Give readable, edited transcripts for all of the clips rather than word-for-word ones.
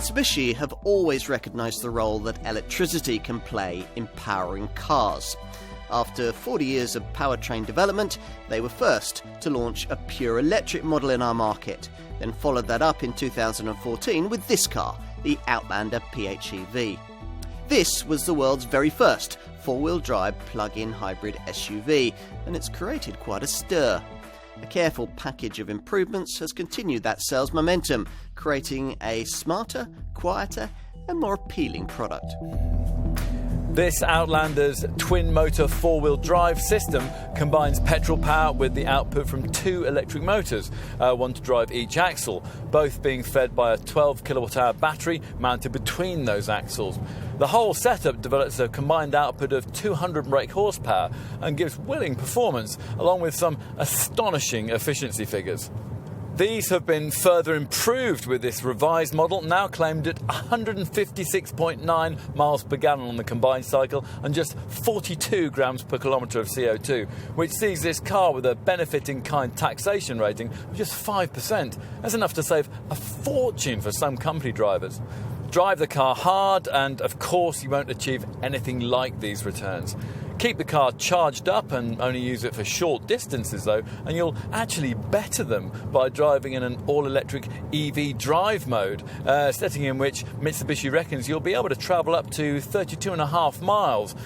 Mitsubishi have always recognised the role that electricity can play in powering cars. After 40 years of powertrain development, they were first to launch a pure electric model in our market, then followed that up in 2014 with this car, the Outlander PHEV. This was the world's very first four-wheel drive plug-in hybrid SUV, and it's created quite a stir. A careful package of improvements has continued that sales momentum, creating a smarter, quieter and more appealing product. This Outlander's twin-motor four-wheel drive system combines petrol power with the output from two electric motors, one to drive each axle, both being fed by a 12 kilowatt-hour battery mounted between those axles. The whole setup develops a combined output of 200 brake horsepower and gives willing performance, along with some astonishing efficiency figures. These have been further improved with this revised model, now claimed at 156.9 miles per gallon on the combined cycle and just 42 grams per kilometre of CO2, which sees this car with a benefit-in-kind taxation rating of just 5%. That's enough to save a fortune for some company drivers. Drive the car hard and, of course, you won't achieve anything like these returns. Keep the car charged up and only use it for short distances though, and you'll actually better them by driving in an all-electric EV drive mode, setting in which Mitsubishi reckons you'll be able to travel up to 32.5 miles.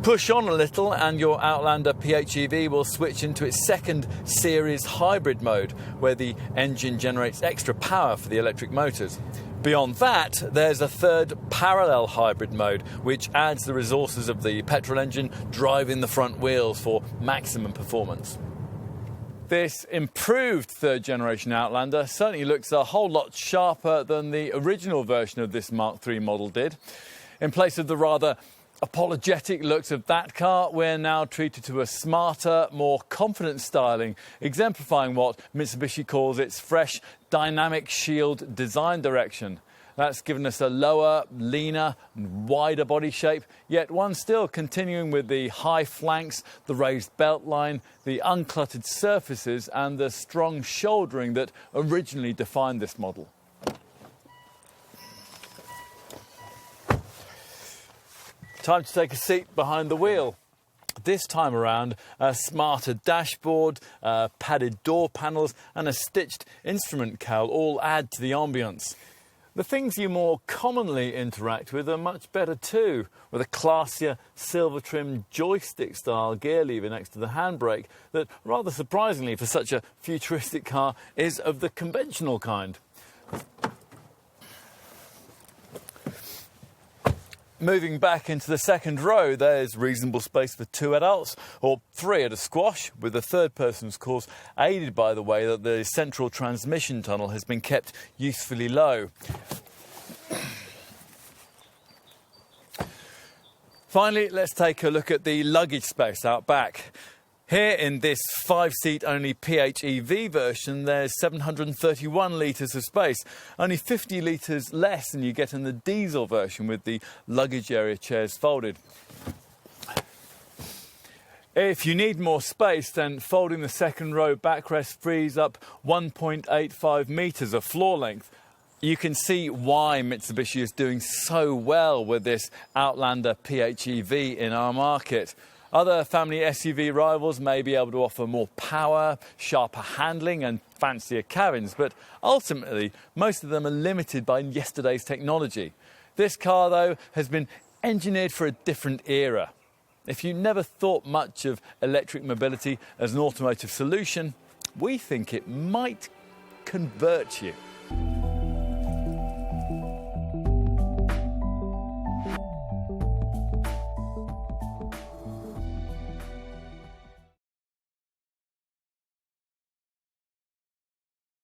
Push on a little and your Outlander PHEV will switch into its second series hybrid mode, where the engine generates extra power for the electric motors. Beyond that, there's a third parallel hybrid mode, which adds the resources of the petrol engine driving the front wheels for maximum performance. This improved third-generation Outlander certainly looks a whole lot sharper than the original version of this Mark III model did. In place of the rather apologetic looks of that car, we're now treated to a smarter, more confident styling, exemplifying what Mitsubishi calls its fresh dynamic shield design direction. That's given us a lower, leaner, and wider body shape, yet one still continuing with the high flanks, the raised belt line, the uncluttered surfaces, and the strong shouldering that originally defined this model. Time to take a seat behind the wheel. This time around, a smarter dashboard, padded door panels and a stitched instrument cowl all add to the ambience. The things you more commonly interact with are much better too, with a classier silver-trimmed joystick-style gear lever next to the handbrake that, rather surprisingly for such a futuristic car, is of the conventional kind. Moving back into the second row, there's reasonable space for two adults, or three at a squash, with a third person's course aided by the way that the central transmission tunnel has been kept usefully low. Finally, let's take a look at the luggage space out back. Here in this 5-seat only PHEV version, there's 731 litres of space, only 50 litres less than you get in the diesel version with the luggage area chairs folded. If you need more space, then folding the second row backrest frees up 1.85 metres of floor length. You can see why Mitsubishi is doing so well with this Outlander PHEV in our market. Other family SUV rivals may be able to offer more power, sharper handling and fancier cabins, but ultimately most of them are limited by yesterday's technology. This car, though, has been engineered for a different era. If you never thought much of electric mobility as an automotive solution, we think it might convert you.